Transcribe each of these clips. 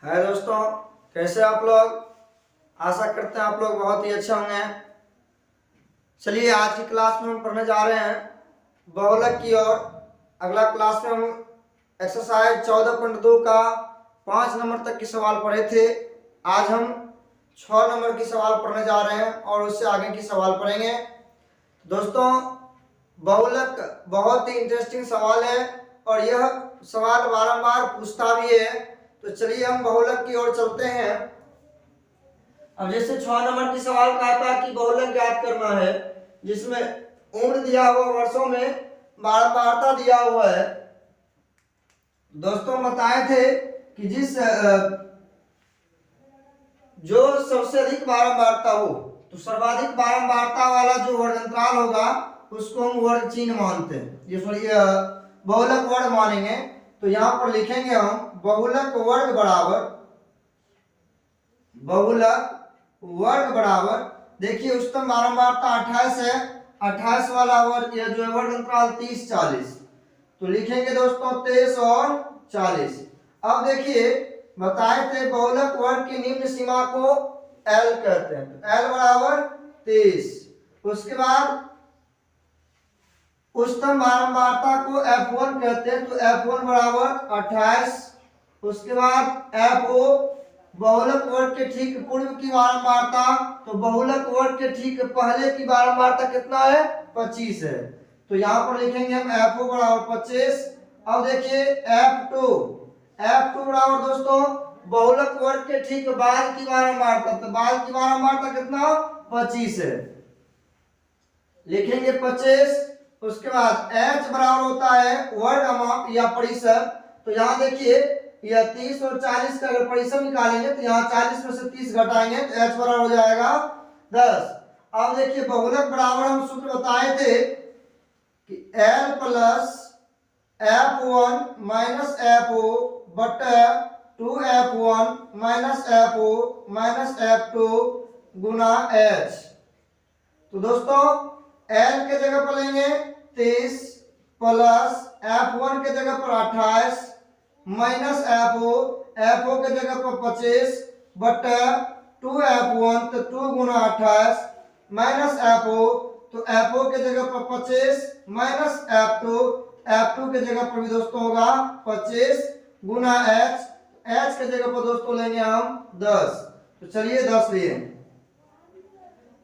है दोस्तों, कैसे आप लोग। आशा करते हैं आप लोग बहुत ही अच्छे होंगे। चलिए आज की क्लास में हम पढ़ने जा रहे हैं बहुलक की ओर। अगला क्लास में हम एक्सरसाइज 14.2 का 5 नंबर तक के सवाल पढ़े थे। आज हम 6 नंबर की सवाल पढ़ने जा रहे हैं और उससे आगे की सवाल पढ़ेंगे। दोस्तों, बहुलक बहुत ही इंटरेस्टिंग सवाल है और यह सवाल बारंबार पूछता भी है। तो चलिए हम बहुलक की ओर चलते हैं। अब जैसे 6 नंबर की सवाल कहा था कि बहुलक ज्ञात करना है, जिसमें उम्र दिया हुआ, वर्षों में बारंबारता दिया हुआ है। दोस्तों बताए थे कि जो सबसे अधिक बारंबारता हो, तो सर्वाधिक बारंबारता वाला जो वर्गंतराल होगा उसको हम वर्ग चिन्ह मानते हैं, ये बहुलक वर्ग मानेंगे। तो यहां पर लिखेंगे हम बहुलक वर्ग बराबर देखिए उच्चतम बारंबारता 28 है, 28 वाला वर्ग जो है वर्गंतराल 30 40। तो लिखेंगे दोस्तों 23 और 40। अब देखिए बताए थे बहुलक वर्ग की निम्न सीमा को L कहते हैं, तो L बराबर 23। उसके बाद उच्चतम बारंबारता को F1 कहते हैं, तो F1 बराबर 28। उसके बाद FO बहुलक वर्ग के ठीक पूर्व की बारंबारता, तो बहुलक वर्ग के ठीक पहले की बारंबारता कितना है, 25 है। तो यहां पर लिखेंगे हम FO बराबर 25। अब देखिए F2 बराबर दोस्तों बहुलक वर्ग के ठीक बाद की बारंबारता, तो बाद की बारंबारता कितना 25 है, लिखेंगे 25। उसके बाद H बराबर होता है वर्ग या परिसर, तो यहाँ देखिए यह 30 और 40 का अगर परिसर निकालेंगे तो यहाँ 40 में से 30 घटाएंगे तो H बराबर हो जाएगा 10। अब देखिए बहुलक बराबर हम सूत्र बताए थे कि L plus F1 minus FO बटा 2F1 minus FO minus F2 गुना H। तो दोस्तों L के जगह पर लेंगे 30 प्लस F1 के जगह पर 28 माइनस FO के जगह पर 25 बटा 2F1 तो 2 गुना 28 माइनस FO, तो FO के जगह पर 25 माइनस F2 के जगह पर भी दोस्तों होगा 25 गुना H के जगह पर दोस्तों लेंगे हम 10। तो चलिए 10 लिए।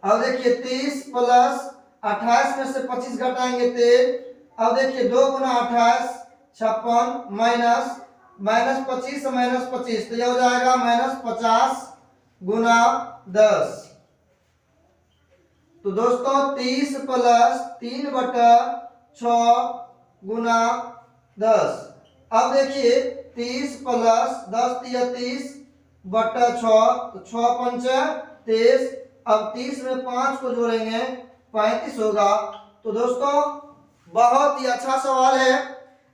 अब देखिए 30 प्लस 28 में से 25 घटाएंगे 13। अब देखिए 2 गुना 28 56 माइनस 25 माइनस 25 तो यह हो जाएगा माइनस 50 गुना 10। तो दोस्तों 30 प्लस 3 बटा 6 गुना 10। अब देखिए 30 प्लस 10 30 बटा 6, तो 6 पंचे 23। अब 30 में 5 को जोड़ेंगे 35 होगा। तो दोस्तों बहुत ही अच्छा सवाल है।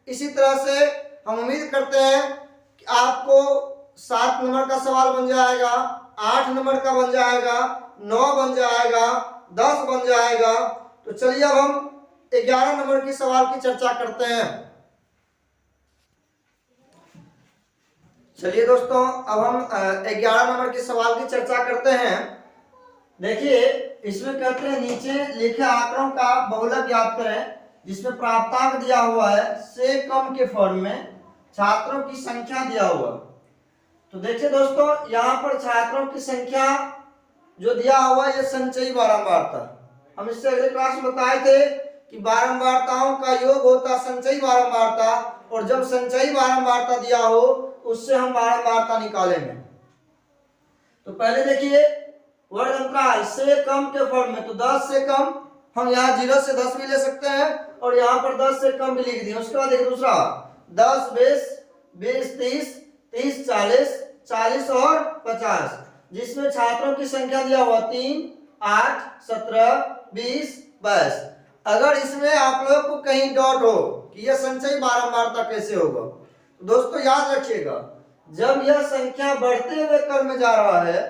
इसी तरह से हम उम्मीद करते हैं कि आपको 7 नंबर का सवाल बन जाएगा, 8 नंबर का बन जाएगा, 9 बन जाएगा, 10 बन जाएगा। तो चलिए अब हम 11 नंबर की सवाल की चर्चा करते हैं। चलिए दोस्तों अब हम 11 नंबर के सवाल की चर्चा करते हैं। देखिए इसमें कहते हैं नीचे लिखे आंकड़ों का बहुलक ज्ञात करें जिसमें प्राप्तांक दिया हुआ है से कम के फॉर्म में छात्रों की संख्या दिया हुआ। तो देखिए दोस्तों यहाँ पर छात्रों की संख्या जो दिया हुआ है ये संचयी बारंबारता। हम इससे अगले क्लास में बताए थे कि बारंबारताओं का योग होता संचयी बारंबारता, और जब संचयी बारंबारता दिया हो उससे हम बारंबारता निकालेंगे। तो पहले देखिए वर्गअंतराल से कम के फॉर्म में, तो 10 से कम हम यहाँ 0 से 10 भी ले सकते हैं और यहाँ पर 10 से कम भी लिख दिए। उसके बाद देखिए दूसरा 10 20 20 30 30 40 40 और 50, जिसमें छात्रों की संख्या दिया हुआ 3 8 17 20 22। अगर इसमें आप लोग को कहीं डाउट हो कि यह संचयी बारंबारता कैसे होगा, तो दोस्तों याद रखिएगा जब यह संख्या बढ़ते हुए क्रम में जा रहा है,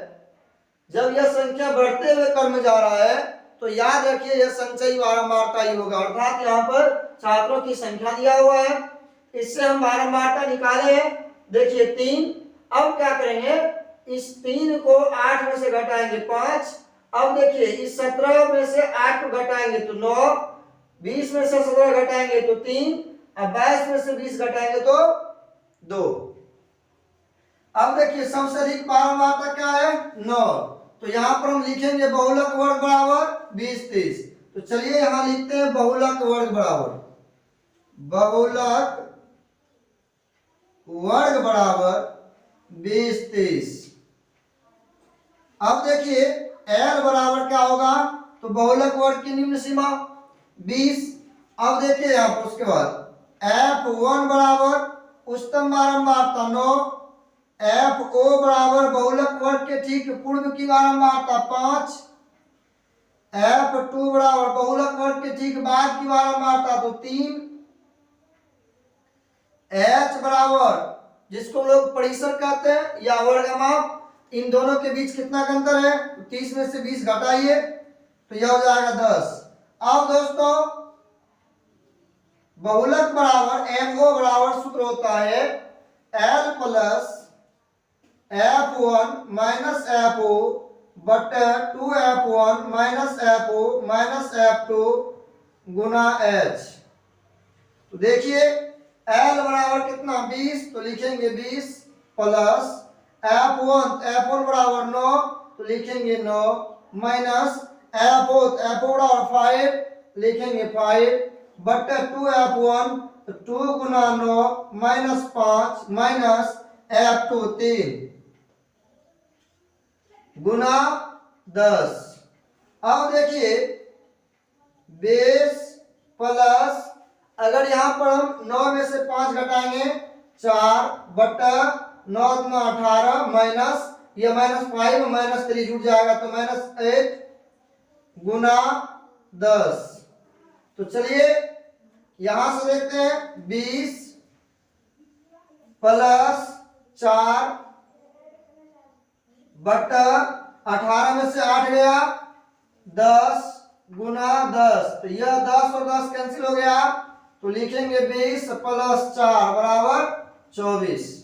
जब यह संख्या बढ़ते हुए क्रम में जा रहा है तो याद रखिए यह संचयी बारंबारता ही होगा। अर्थात यहाँ पर छात्रों की संख्या दिया हुआ है, इससे हम बारंबारता निकाले हैं। देखिए 3 अब क्या करेंगे, इस 3 को 8 में से घटाएंगे 5। अब देखिए इस 17 में से 8 को घटाएंगे तो 9, 20 में से 17 घटाएंगे तो 3, और 22 में से 20 घटाएंगे तो 2। अब देखिए सबसे अधिक बारंबारता क्या है, 9। तो यहां पर हम लिखेंगे बहुलक वर्ग बराबर 20 30। तो चलिए यहां लिखते हैं बहुलक वर्ग बराबर, बहुलक वर्ग बराबर 20 30। अब देखिए L बराबर क्या होगा, तो बहुलक वर्ग की निम्न सीमा 20। अब देखिए यहां पर उसके बाद F1 बराबर उच्चतम बारंबारता 9, FO बराबर बहुलक वर्ग के ठीक पूर्व की बारंबारता 5, F2 बराबर बहुलक वर्ग के ठीक बाद की बारंबारता तो 3, H बराबर जिसको लोग परिसर कहते हैं या वर्गमाप, इन दोनों के बीच कितना का अंतर है, 30 में से 20 घटाइए तो यह हो जाएगा 10। अब दोस्तों बहुलक बराबर MO बराबर सूत्र होता है L plus F1 minus FO बटे 2F1 minus FO minus F2 गुना H। तो देखिए L बराबर कितना 20, तो लिखेंगे 20 प्लस F1 बराबर 9, तो लिखेंगे 9 माइनस FO बराबर 5, लिखेंगे 5 बटे 2F1 तो 2 गुना 9 माइनस 5 माइनस F2 3 गुना 10। अब देखिए 20 प्लस, अगर यहां पर हम 9 में से 5 घटाएंगे 4 बटा 9 गुना 18 माइनस ये माइनस 5 माइनस 3 जुड़ जाएगा तो माइनस 8 गुना 10। तो चलिए यहां से देखते हैं 20 प्लस 4 बटा 18 में से 8 गया 10 गुना 10, तो यह 10 और 10 कैंसिल हो गया तो लिखेंगे 20 प्लस 4 बराबर 24।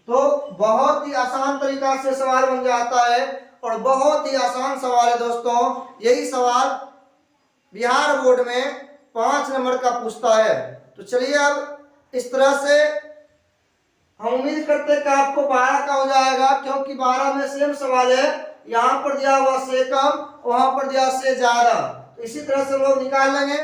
तो बहुत ही आसान तरीका से सवाल बन जाता है और बहुत ही आसान सवाल है दोस्तों। यही सवाल बिहार बोर्ड में 5 नंबर का पूछता है। तो चलिए अब इस तरह से हम उम्मीद करते हैं कि आपको 12 का हो जाएगा, क्योंकि 12 में सेम सवाल है, यहाँ पर दिया हुआ से कम वहां पर दिया से ज्यादा, तो इसी तरह से लोग निकाल लेंगे।